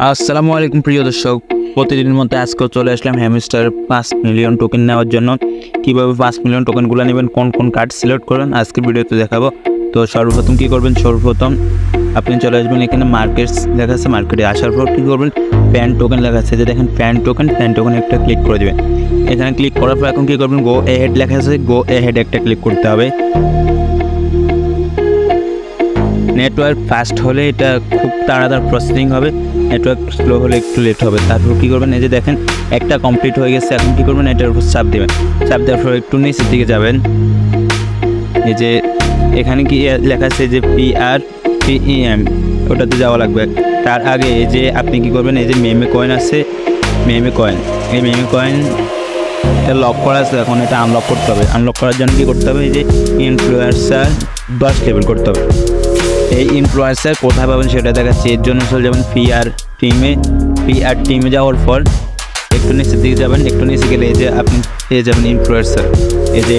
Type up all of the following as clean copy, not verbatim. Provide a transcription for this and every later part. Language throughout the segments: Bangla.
আসসালামু আলাইকুম প্রিয় দর্শক, প্রতিদিনের মতো আজকেও চলে আসলাম হ্যামস্টার 5 মিলিয়ন টোকেন নেওয়ার জন্য। কীভাবে 5 মিলিয়ন টোকেনগুলো নেবেন, কোন কোন কার্ড সিলেক্ট করবেন আজকের ভিডিওতে দেখাবো। তো সর্বপ্রথম কী করবেন, সর্বপ্রথম আপনি চলে আসবেন এখানে মার্কেটস লেখা আছে, মার্কেটে আসার পর কী করবেন, ফ্যান টোকেন লেখা আছে, যে দেখেন ফ্যান টোকেন একটা ক্লিক করে দেবেন। এখানে ক্লিক করার পর এখন কী করবেন, গো এহেড লেখা আছে, গো এহেড একটা ক্লিক করতে হবে। নেটওয়ার্ক ফাস্ট হলে এটা খুব তাড়াতাড়ি প্রসেসিং হবে, নেটওয়ার্ক স্লো হলে একটু লেট হবে। তারপর কী করবেন, এই যে দেখেন একটা কমপ্লিট হয়ে গেছে। এখন কী করবেন, এটার উপর চাপ দেবেন, চাপ দেওয়ার পর একটু নিচের দিকে যাবেন। এই যে এখানে কি লেখা আছে যে PRPEM, ওটাতে যাওয়া লাগবে। তার আগে এই যে আপনি কী করবেন, এই যে মেমে কয়েন আছে, মেমে কয়েন, এই মেমে কয়েন এটা লক করা আছে, এখন এটা আনলক করতে হবে। আনলক করার জন্য কী করতে হবে, এই যে ইনফ্লুয়েন্সার 10 লেভেল করতে হবে। এই ইনফ্লুয়েন্সার কোথায় পাবেন সেটা দেখাচ্ছি। এর জন্য চলে যাবেন PR টিমে যাওয়ার পর একটু নিচের দিকে যাবেন, একটু নিচে গেলে এই যে আপনি পেয়ে যাবেন ইনফ্লুয়েন্সার। এই যে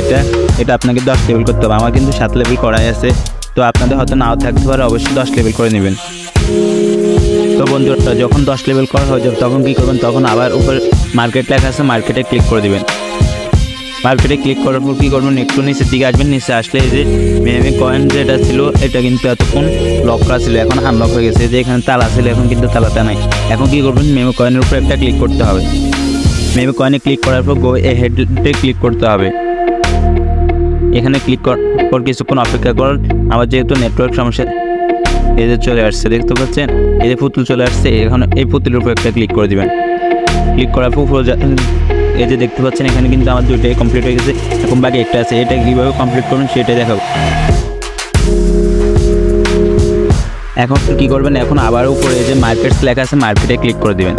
এটা আপনাকে 10 লেভেল করতে হবে। আমার কিন্তু 7 লেভেল করাই আছে, তো আপনাদের হয়তো নাও থাকতে পারে, অবশ্যই 10 লেভেল করে নেবেন। তো বন্ধুরা, যখন 10 লেভেল করা হয়ে যাবে তখন কী করবেন, তখন আবার উপরে মার্কেট লেখা আছে, মার্কেটে ক্লিক করে দেবেন। মার্কেটে ক্লিক করার পর কী করবেন, একটু নিচের দিকে আসবেন। নিচে আসলে এই যে মেমে কয়েন যেটা ছিল এটা কিন্তু এতক্ষণ লক করা ছিল, এখন আনলক হয়ে গেছে। যে এখানে তালা ছিল, এখন কিন্তু তালাটা নাই। এখন কী করবেন, মেমে কয়েনের উপর একটা ক্লিক করতে হবে। মেমে কয়েনে ক্লিক করার পর গো এহেডে ক্লিক করতে হবে। এখানে ক্লিক করার পর কিছুক্ষণ অপেক্ষা করুন। আমার যেহেতু নেটওয়ার্ক সমস্যা, এই যে চলে আসছে, দেখতে পাচ্ছেন এই যে পুতুল চলে আসছে। এখন এই পুতুলের উপর একটা ক্লিক করে দেবেন। ক্লিক করার পর এই যে দেখতে পাচ্ছেন এখানে কিন্তু আমার 2টাই কমপ্লিট হয়ে গেছে, এখন বাকি একটা আছে। এটা কীভাবে কমপ্লিট করবেন সেটাই দেখাবো। এখন কী করবেন, এখন আবার উপরে এই যে মার্কেটস লেখা আছে, মার্কেটে ক্লিক করে দেবেন।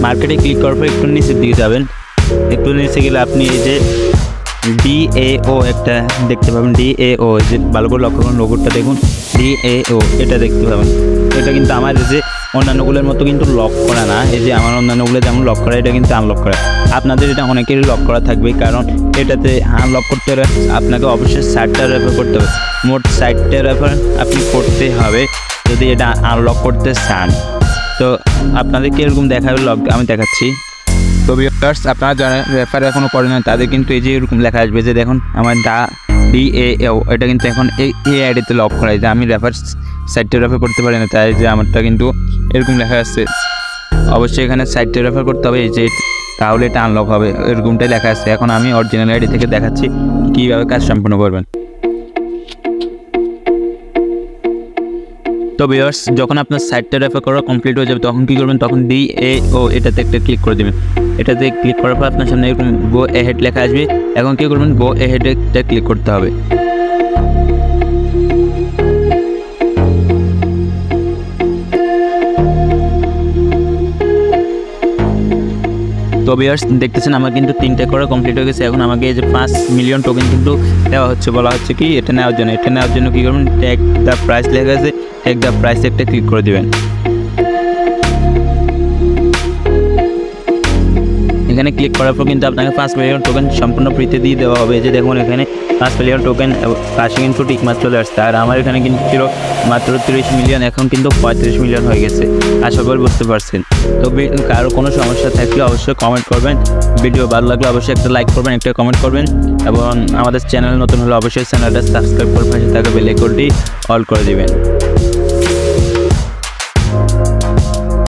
মার্কেটে ক্লিক করার পর একটু নিচের দিকে যাবেন, একটু নিচে গেলে আপনি এই যে DAO একটা দেখতে পাবেন। DAO, যে ভালো করে লক্ষ্য করুন, লোগোটা দেখুন, DAO এটা দেখতে পাবেন। এটা কিন্তু আমার যে অন্যান্যগুলোর মতো কিন্তু লক করা না। এই যে আমার অন্যান্যগুলো যেমন লক করা, এটা কিন্তু আনলক করা। আপনাদের এটা অনেকেরই লক করা থাকবে, কারণ এটাতে আনলক করতে হলে আপনাকে অবশ্যই 60টা রেফার করতে হবে। মোট 60টা রেফার আপনি করতে হবে যদি এটা আনলক করতে চান। তো আপনাদের কীরকম দেখাবে লক আমি দেখাচ্ছি। তো ভিউয়ার্স, আপনারা যারা রেফার এখনও করেন না তাদের কিন্তু এই যে এরকম লেখা আসবে, যে দেখুন আমার DAO এটা কিন্তু এখন এই আইডিতে লক করা। যে আমি রেফার 60টা রেফার করতে পারি না, তাই যে আমারটা কিন্তু এরকম লেখা আসছে। অবশ্যই এখানে 60টা রেফার করতে হবে, এই যে তাহলে এটা আনলক হবে, এরকমটাই লেখা আছে। এখন আমি অরিজিনাল আইডি থেকে দেখাচ্ছি কীভাবে কাজ সম্পূর্ণ করবেন। তো ভিউয়ার্স, যখন আপনার 60টা রেফার করা কমপ্লিট হয়ে যাবে তখন কী করবেন, তখন DAO এটাতে একটা ক্লিক করে দেবেন। এটাতে ক্লিক করার পর আপনার সামনে এরকম গো এহেড লেখা আসবে। এখন কী করবেন, গো এহেডে একটা ক্লিক করতে হবে। তো ভিউয়ার্স, দেখতেছেন আমার কিন্তু 3টা করা কমপ্লিট হয়ে গেছে। এখন আমাকে এই যে 5 মিলিয়ন টোকেন কিন্তু দেওয়া হচ্ছে, বলা হচ্ছে কি এটা নেওয়ার জন্য। এটা নেওয়ার জন্য কী করবেন, ট্যাগ দ্য প্রাইস লেখা আছে, ট্যাগ দ্য প্রাইস একটা ক্লিক করে দেবেন। এখানে ক্লিক করার পর কিন্তু আপনাকে 5 মিলিয়ন টোকেন সম্পূর্ণ ফ্রিতে দিয়ে দেওয়া হবে। যে দেখুন এখানে 5 মিলিয়ন টোকেন পাশে কিন্তু টিকমার্ক চলে আসছে। আর আমার এখানে কিন্তু ছিল মাত্র 30 মিলিয়ন, এখন কিন্তু 35 মিলিয়ন হয়ে গেছে। আশা করি বুঝতে পারছেন। তো কারো কোনো সমস্যা থাকলে অবশ্যই কমেন্ট করবেন। ভিডিও ভালো লাগলে অবশ্যই একটা লাইক করবেন, একটা কমেন্ট করবেন, এবং আমাদের চ্যানেল নতুন হলে অবশ্যই চ্যানেলটা সাবস্ক্রাইব করে পাশে থাকা বেল আইকনটি অল করে দেবেন।